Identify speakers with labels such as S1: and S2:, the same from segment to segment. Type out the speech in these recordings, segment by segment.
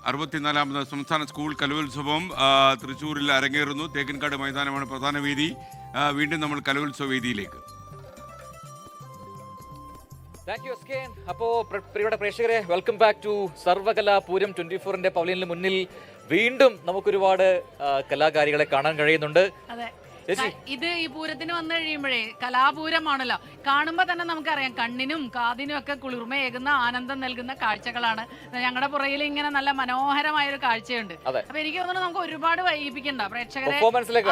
S1: 64ാമത് സംസ്ഥാന സ്കൂൾ കലോത്സവം തൃശ്ശൂരിൽ അരങ്ങേറുന്നു. തേക്കിൻകാട് മൈതാനമാണ് പ്രധാന വേദി. വീണ്ടും നമ്മൾ കലോത്സവ വേദിയിലേക്ക്.
S2: അപ്പോ പ്രിയപ്പെട്ട പ്രേക്ഷകരെ, വെൽക്കം ബാക്ക് ടു സർവകലാപൂരം 24ന്റെ പവലിയനിന് മുന്നിൽ വീണ്ടും നമുക്കൊരുപാട് കലാകാരികളെ കാണാൻ കഴിയുന്നുണ്ട്.
S3: ഇത് ഈ പൂരത്തിന് വന്നു കഴിയുമ്പോഴേ കലാപൂരമാണല്ലോ, കാണുമ്പോ തന്നെ നമുക്കറിയാം കണ്ണിനും കാതിനും ഒക്കെ കുളിർമയേകുന്ന ആനന്ദം നൽകുന്ന കാഴ്ചകളാണ്. ഞങ്ങളുടെ പുറകിൽ ഇങ്ങനെ നല്ല മനോഹരമായ ഒരു കാഴ്ചയുണ്ട്. അപ്പൊ എനിക്ക് തോന്നുന്നു നമുക്ക് ഒരുപാട് വൈകിപ്പിക്കണ്ട പ്രേക്ഷകരെ.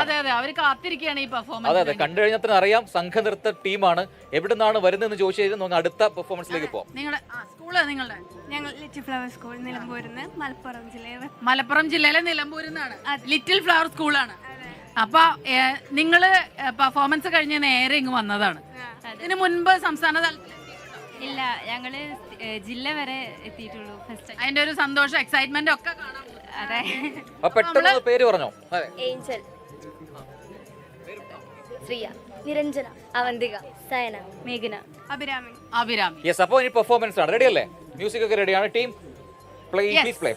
S3: അതെ അതെ, അവര് കാത്തിരിക്കുകയാണ് ഈ പെർഫോമൻസ്.
S2: കണ്ടു കഴിഞ്ഞാൽ അറിയാം സംഘനൃത്ത ടീമാണ്. എവിടെ നിന്നാണ് വരുന്നതെന്ന് ചോദിച്ചു കഴിഞ്ഞാൽ നമുക്ക് അടുത്ത പെർഫോമൻസിലേക്ക് പോകാം.
S3: നിങ്ങളുടെ സ്കൂള് നിങ്ങളുടെ
S4: ഞങ്ങൾ ലിറ്റിൽ ഫ്ലവർ സ്കൂൾ നിലമ്പൂരിന്ന്,
S3: മലപ്പുറം ജില്ലയിലെ നിലമ്പൂരിൽ നിന്നാണ്. ലിറ്റിൽ ഫ്ലവർ സ്കൂളാണ്. അപ്പൊ നിങ്ങള് പെർഫോമൻസ് കഴിഞ്ഞ് നേരെ ഇങ്ങ് വന്നതാണ്. ഇതിനു മുൻപ് സംസ്ഥാന തലത്തിൽ
S4: ഇല്ല, ഞങ്ങള് ജില്ല വരെ എത്തിയിട്ടുള്ളൂ.
S3: അതിന്റെ ഒരു സന്തോഷം, എക്സൈറ്റ്മെന്റ് ഒക്കെ കാണാം.
S4: അതെ.
S2: പെട്ടെന്ന് പേര് പറഞ്ഞോ.
S5: ഏഞ്ചൽ, ശ്രീയ, നിരഞ്ജന, അവന്തിക, സയന, മേഘന,
S4: അഭിരാമി.
S2: യെസ്, അപ്പോൾ ഇനി പെർഫോമൻസ് ആണ്. റെഡി അല്ലേ? മ്യൂസിക് ഒക്കെ റെഡിയാണ്. Team play, please play.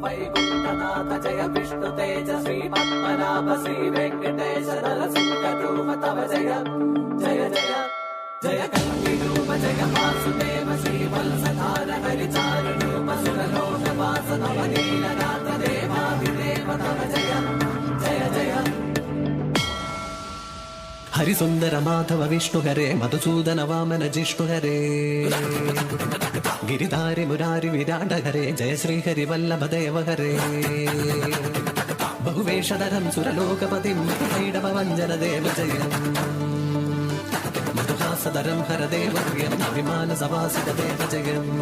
S6: Vaikunthanatha జయ విష్ణు తేజ శ్రీ పద్మనాభ శ్రీ వెంకటేశ నరసింహ రూప తవ జయ జయ జయ జయ కల్కి రూప జయ వాసుదేవ శ్రీ వత్సధార హరిచార రూప సురలోక వాస తవ నీలనాథ దేవాదిదేవ తవ జయ జయ జయ హరిసుందర మాధవ విష్ణు హరే మధుసూదన వామన జిష్ణు హరే गिरिधारी मुरारी विराट हरे जय श्री हरि वल्लभ देव हरे बहुवेशधरं सुरलोकपतिं भैरववञ्जन देव जयम् मधुहासधरं हर देवर्यम् अभिमान सवासित देव जयम्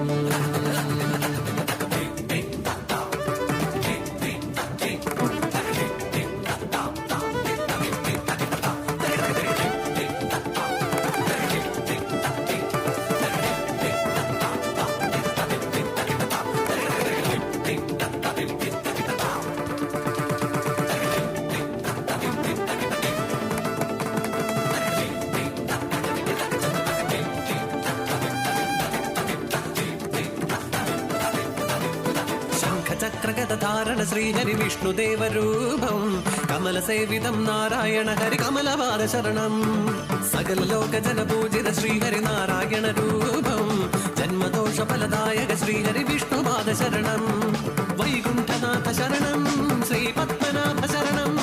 S6: चक्रगदारण श्रीहरि विष्णुदेव रूपं कमलसेवितं नारायण हरि कमलपाद शरणं सकल लोक जन पूजित श्रीहरि नारायण रूपं जन्मदोष फलदायक श्रीहरि विष्णुपाद शरणं वैकुण्ठनाथ शरणं श्री पद्मनाभ शरणं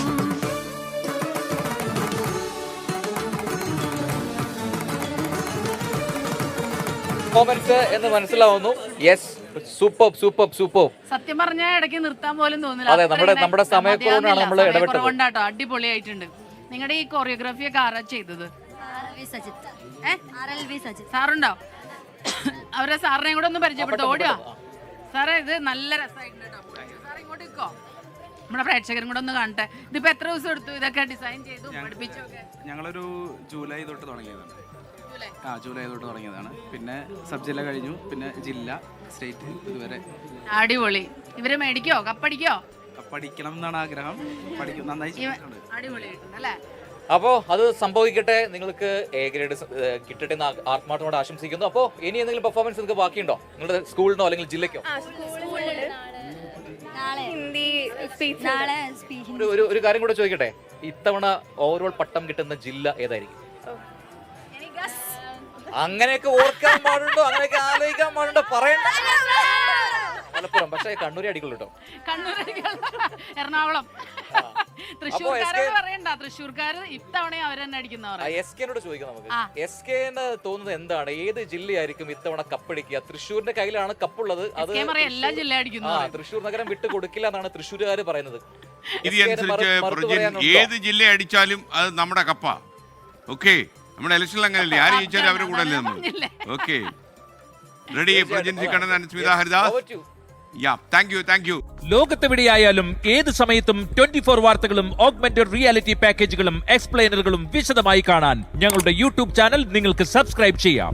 S2: പെർഫോമൻസ് എന്ന് മനസ്സിലാവുന്നു. Yes, super super super.
S3: സത്യം പറഞ്ഞാൽ ഇടയ്ക്ക് നിർത്താൻ പോലും തോന്നില്ല.
S2: അതെ, നമ്മുടെ സമയക്കുറവാണ് നമ്മൾ ഇടപെട്ടത്.
S3: അടിപൊളിയായിട്ടുണ്ട്. നിങ്ങളുടെ ഈ കൊറിയോഗ്രാഫി ഒക്കെ ആരാ ചെയ്തത്? സാറുണ്ടോ? അവരെ സാറിനെയും കൂടെ ഒന്ന് പരിചയപ്പെടുത്തോ. ഓടിയോ സാറേ, ഇത് നല്ല രസമായിട്ടുണ്ട് കേട്ടോ. സാറേ ഇങ്ങോട്ട് നിൽക്കോ, നമ്മുടെ പ്രേക്ഷകരും കൂടെ ഒന്ന് കാണട്ടെ. ഇതിപ്പോ എത്ര ദിവസം എടുത്തു ഇതൊക്കെ ഡിസൈൻ ചെയ്തു പഠിപ്പിച്ചൊക്കെ?
S7: ഞങ്ങളൊരു ജൂലൈ തൊട്ട് തുടങ്ങിയതാണ്. ജൂലൈ തൊട്ട് തുടങ്ങിയതാണ്. പിന്നെ സബ് ജില്ല കഴിഞ്ഞു, പിന്നെ ജില്ല, സ്റ്റേറ്റ്, ഇതുവരെ.
S3: അടിപൊളി. ഇവര് മേടിക്കോ, കപ്പടിക്കോ?
S7: പഠിക്കണം എന്നാണ് ആഗ്രഹം. പഠിക്കും, നന്നായി ചെയ്തിട്ടുണ്ട്.
S3: അടിപൊളിയായിട്ടുണ്ട് അല്ലേ?
S2: അപ്പോ അത് സംഭവിക്കട്ടെ, നിങ്ങൾക്ക് എ ഗ്രേഡ് കിട്ടട്ടെ എന്ന് ആത്മാർത്ഥത്തോടെ ആശംസിക്കുന്നു. അപ്പോ ഇനി എന്തെങ്കിലും പെർഫോമൻസ് നിങ്ങൾക്ക് ബാക്കിയുണ്ടോ നിങ്ങളുടെ സ്കൂളിനോ അല്ലെങ്കിൽ ജില്ലയ്ക്കോ? ഒരു കാര്യം കൂടെ ചോദിക്കട്ടെ, ഇത്തവണ ഓവറോൾ പട്ടം കിട്ടുന്ന ജില്ല ഏതായിരിക്കും? അങ്ങനെയൊക്കെ ഓർക്കാൻ പാടുണ്ടോ, അങ്ങനെയൊക്കെ ആലോചിക്കാൻ പാടുണ്ടോ? പറയണ്ട. മലപ്പുറം, പക്ഷേ കണ്ണൂർ അടിക്കുള്ളൂ കേട്ടോ.
S3: എറണാകുളം, തൃശ്ശൂർക്കാരോട് പറയണ്ട. തൃശ്ശൂർക്കാർ ഇത്തവണ അവർ തന്നെ അടിക്കുന്നവർ.
S2: എസ്കെനോട് ചോദിക്കാം നമുക്ക്. എസ്കെന് തോന്നുന്നത് എന്താണ്, ഏത് ജില്ലയായിരിക്കും ഇത്തവണ കപ്പടിക്കുക? തൃശ്ശൂരിന്റെ കയ്യിലാണ് കപ്പുള്ളത്. അത്
S3: എല്ലാ ജില്ല അടിക്കുന്നു.
S2: തൃശ്ശൂർ നഗരം വിട്ടു കൊടുക്കില്ല എന്നാണ് തൃശ്ശൂരുകാർ പറയുന്നത്.
S1: ഏത് ജില്ല അടിച്ചാലും അത് നമ്മുടെ കപ്പ. ഓക്കെ, നമ്മുടെ ഇലക്ഷനിൽ അങ്ങനെയല്ലേ, ആര് ജയിച്ചാലും അവരുടെ കൂടെ അല്ലേ നമ്മൾ. Okay, ready. പ്രജൻസി കണ്ണൻ, സ്മിത ഹരിദാസ്. Thank you.
S8: ലോകത്തെവിടെയായാലും ഏത് സമയത്തും 24 വാർത്തകളും ഓഗ്മെന്റഡ് റിയാലിറ്റി പാക്കേജുകളും എക്സ്പ്ലെയിനറുകളും വിശദമായി കാണാൻ ഞങ്ങളുടെ യൂട്യൂബ് ചാനൽ നിങ്ങൾക്ക് സബ്സ്ക്രൈബ് ചെയ്യാം.